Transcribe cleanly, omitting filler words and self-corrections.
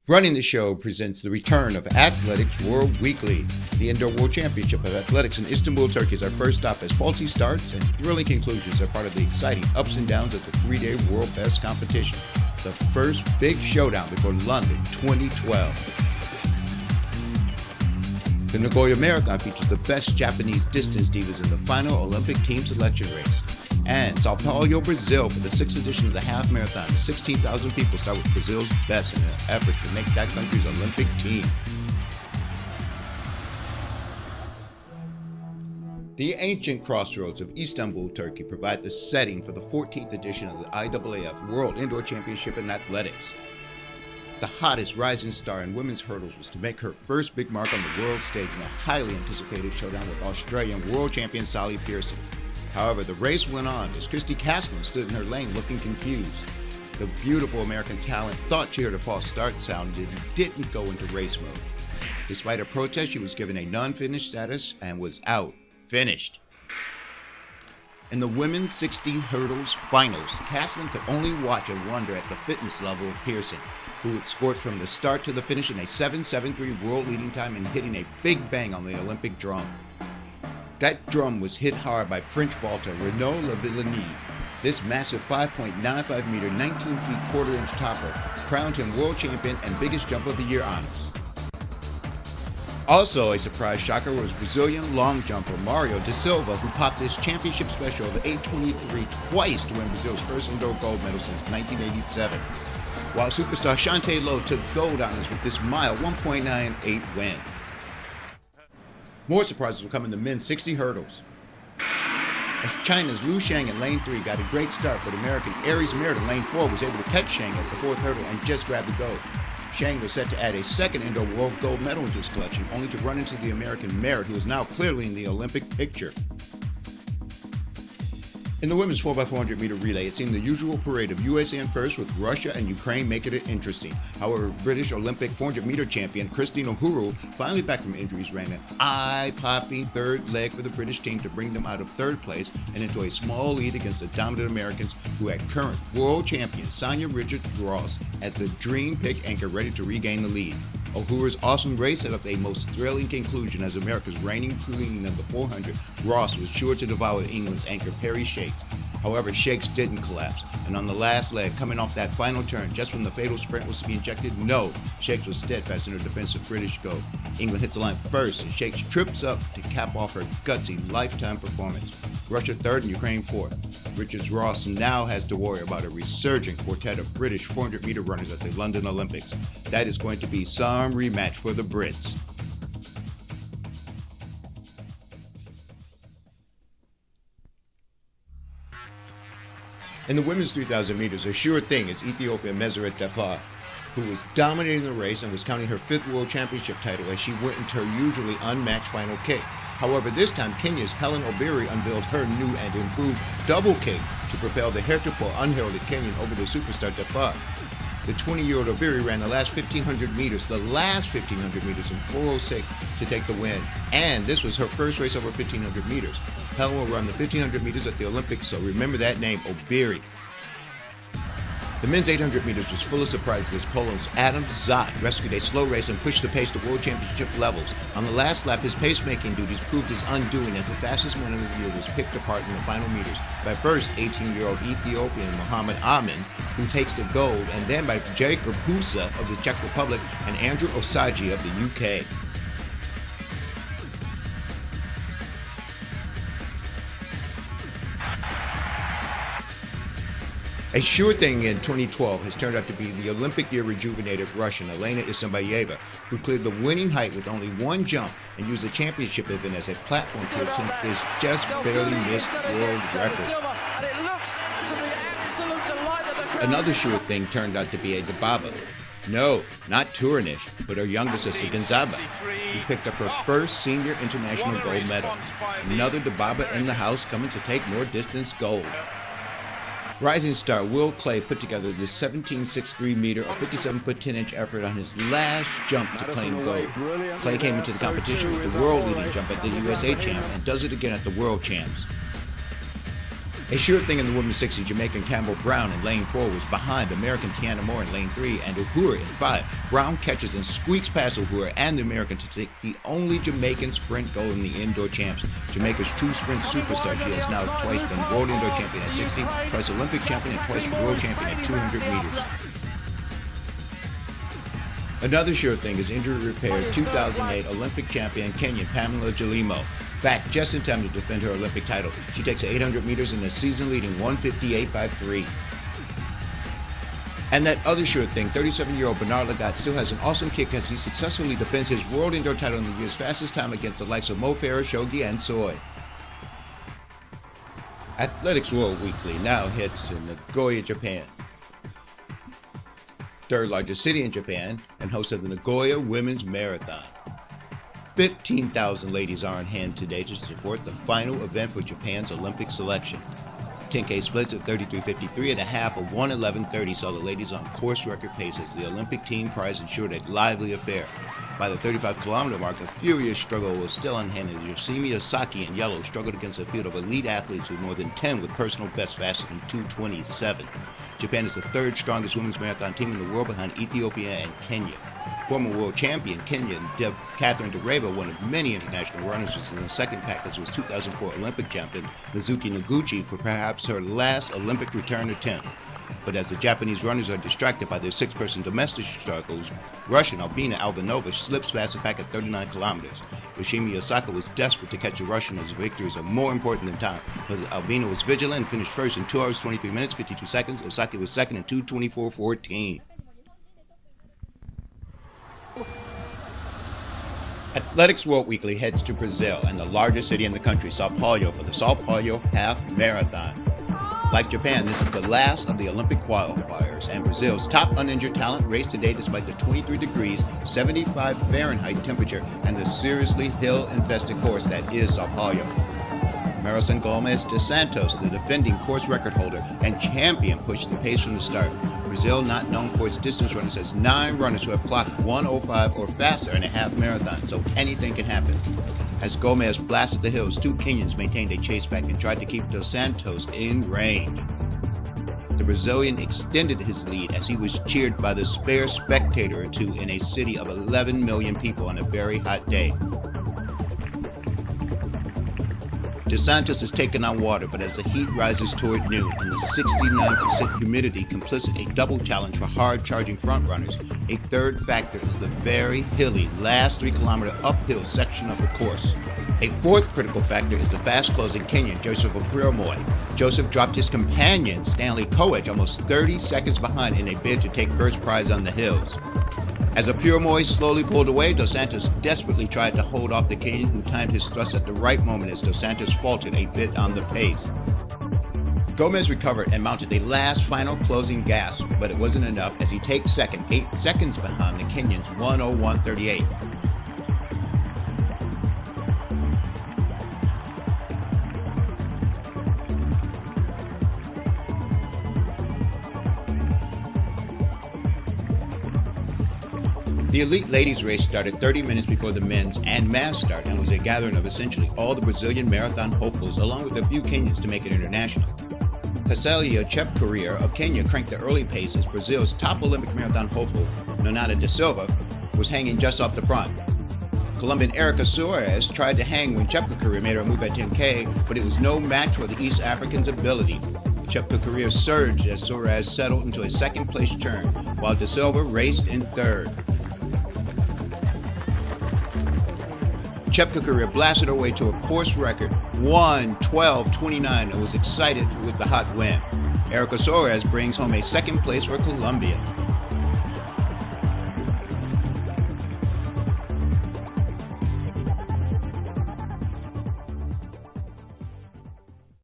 Running the show presents the return of Athletics World Weekly. The Indoor World Championship of Athletics in Istanbul, Turkey is our first stop as faulty starts and thrilling conclusions are part of the exciting ups and downs of the three-day World Best competition. The first big showdown before London 2012. The Nagoya Marathon features the best Japanese distance divas in the final Olympic team selection race. And Sao Paulo, Brazil for the 6th edition of the half marathon. 16,000 people start with Brazil's best in an effort to make that country's Olympic team. The ancient crossroads of Istanbul, Turkey provide the setting for the 14th edition of the IAAF World Indoor Championship in Athletics. The hottest rising star in women's hurdles was to make her first big mark on the world stage in a highly anticipated showdown with Australian world champion Sally Pearson. However, the race went on as Christy Caslin stood in her lane looking confused. The beautiful American talent thought she heard a false start sound and didn't go into race mode. Despite a protest, she was given a non-finish status and was out. Finished. In the women's 60 hurdles finals, Caslin could only watch and wonder at the fitness level of Pearson, who had scored from the start to the finish in a 7.73 world leading time and hitting a big bang on the Olympic drum. That drum was hit hard by French vaulter Renaud Lavillenie. This massive 5.95 meter, 19 feet quarter-inch topper crowned him world champion and biggest jump of the year honors. Also a surprise shocker was Brazilian long jumper Mario da Silva, who popped this championship special of 8:23 twice to win Brazil's first indoor gold medal since 1987. While superstar Shantae Lowe took gold honors with this mile 1.98 win. More surprises will come in the men's 60 hurdles, as China's Liu Shang in lane 3 got a great start, but American Aries Merritt in lane 4 was able to catch Shang at the 4th hurdle and just grab the gold. Shang was set to add a second indoor world gold medal into his collection, only to run into the American Merritt, who is now clearly in the Olympic picture. In the women's 4x400 meter relay, it seemed the usual parade of USA in first with Russia and Ukraine making it interesting. However, British Olympic 400 meter champion Christine Uhuru, finally back from injuries, ran an eye-popping third leg for the British team to bring them out of third place and into a small lead against the dominant Americans, who had current world champion Sonia Richards-Ross as the dream pick anchor ready to regain the lead. Uhuru's awesome race set up a most thrilling conclusion as America's reigning queen of the 400, Ross was sure to devour England's anchor Perry Shakes. However, Shakes didn't collapse, and on the last leg, coming off that final turn, just when the fatal sprint was to be injected, Shakes was steadfast in her defense of British gold. England hits the line first, and Shakes trips up to cap off her gutsy lifetime performance. Russia third and Ukraine fourth. Richards-Ross now has to worry about a resurgent quartet of British 400 meter runners at the London Olympics. That is going to be some rematch for the Brits. In the women's 3,000 meters, a sure thing is Ethiopian Meseret Defar, who was dominating the race and was counting her 5th world championship title as she went into her usually unmatched final kick. However, this time Kenya's Helen Obiri unveiled her new and improved double kick to propel the heretofore unheralded Kenyan over the superstar Defar. The 20-year-old Obiri ran the last 1,500 meters in 4:06 to take the win, and this was her first race over 1,500 meters. Helen will run the 1,500 meters at the Olympics, so remember that name, Obiri. The men's 800 meters was full of surprises as Poland's Adam Zott rescued a slow race and pushed the pace to world championship levels. On the last lap, his pacemaking duties proved his undoing as the fastest man of the year was picked apart in the final meters by first 18-year-old Ethiopian Muhammad Amin, who takes the gold, and then by Jacob Husa of the Czech Republic and Andrew Osagie of the UK. A sure thing in 2012 has turned out to be the Olympic year rejuvenated Russian Elena Isinbayeva, who cleared the winning height with only one jump and used the championship event as a platform to attempt this just barely missed world record. Another sure thing turned out to be a Dibaba. No, not Tournish, but her younger sister Gonzaga, who picked up her first senior international gold medal. Another Dibaba in the house coming to take more distance gold. Rising star Will Clay put together this 17.63 meter or 57-foot 10-inch effort on his last jump to claim gold. Clay came into the competition with the world-leading jump at the USA Champ and does it again at the World Champs. A sure thing in the women's 60, Jamaican Campbell Brown in lane 4 was behind American Tiana Moore in lane 3 and Uhura in 5. Brown catches and squeaks past Uhura and the American to take the only Jamaican sprint gold in the indoor champs. Jamaica's true sprint superstar, she has now twice been world indoor champion at 60, twice Olympic champion, and twice world champion at 200 meters. Another sure thing is injury repaired 2008 Olympic champion Kenyan Pamela Jalimo. Back just in time to defend her Olympic title. She takes 800 meters in a season-leading 1:58.53. And that other sure thing, 37-year-old Bernard Lagat still has an awesome kick as he successfully defends his world indoor title in the year's fastest time against the likes of Mo Farah, Shogi, and Soy. Athletics World Weekly now heads to Nagoya, Japan. Third largest city in Japan and host of the Nagoya Women's Marathon. 15,000 ladies are on hand today to support the final event for Japan's Olympic selection. 10K splits of 33.53 and a half of 1:11.30 saw the ladies on course record pace as the Olympic team prize ensured a lively affair. By the 35-kilometer mark, a furious struggle was still on hand as Yoshimi Osaki in yellow struggled against a field of elite athletes with more than 10 with personal bests faster than 2:27. Japan is the third strongest women's marathon team in the world behind Ethiopia and Kenya. Former world champion Kenyan Catherine Dereva, one of many international runners, was in the second pack as was 2004 Olympic champion Mizuki Noguchi for perhaps her last Olympic return attempt. But as the Japanese runners are distracted by their six-person domestic struggles, Russian Albina Albanova slips past the pack at 39 kilometers. Yoshimi Osaka was desperate to catch the Russian as victories are more important than time, but Albina was vigilant and finished first in 2 hours 23 minutes 52 seconds. Osaka was second in 2:24.14. Athletics World Weekly heads to Brazil and the largest city in the country, Sao Paulo, for the Sao Paulo Half Marathon. Like Japan, this is the last of the Olympic qualifiers, and Brazil's top uninjured talent raced today despite the 23 degrees, 75 Fahrenheit temperature and the seriously hill-infested course that is Sao Paulo. Marison Gomes dos Santos, the defending course record holder and champion, pushed the pace from the start. Brazil, not known for its distance runners, has 9 runners who have clocked 1:05 or faster in a half marathon, so anything can happen. As Gomez blasted the hills, 2 Kenyans maintained a chase back and tried to keep Dos Santos in range. The Brazilian extended his lead as he was cheered by the spare spectator or two in a city of 11 million people on a very hot day. Dos Santos is taking on water, but as the heat rises toward noon and the 69% humidity complicit a double challenge for hard-charging frontrunners, a third factor is the very hilly last 3-kilometer uphill section of the course. A fourth critical factor is the fast-closing Kenyan Joseph Opiromoy. Joseph dropped his companion, Stanley Coedge, almost 30 seconds behind in a bid to take first prize on the hills. As Opiromoy slowly pulled away, Dos Santos desperately tried to hold off the Kenyan, who timed his thrust at the right moment as Dos Santos faltered a bit on the pace. Gomez recovered and mounted a last final closing gasp, but it wasn't enough as he takes second, 8 seconds behind the Kenyans, 1:01.38. The elite ladies race started 30 minutes before the men's and mass start and was a gathering of essentially all the Brazilian marathon hopefuls along with a few Kenyans to make it international. Cacelia Chepkorir of Kenya cranked the early pace as Brazil's top Olympic marathon hopeful, Nonata da Silva, was hanging just off the front. Colombian Erica Soares tried to hang when Chepkorir made her move at 10K, but it was no match for the East African's ability. Chepkorir surged as Soares settled into a second-place turn, while da Silva raced in third. Chepkorir blasted her way to a course record 1:12.29 and was excited with the hot win. Erica Soares brings home a second place for Colombia.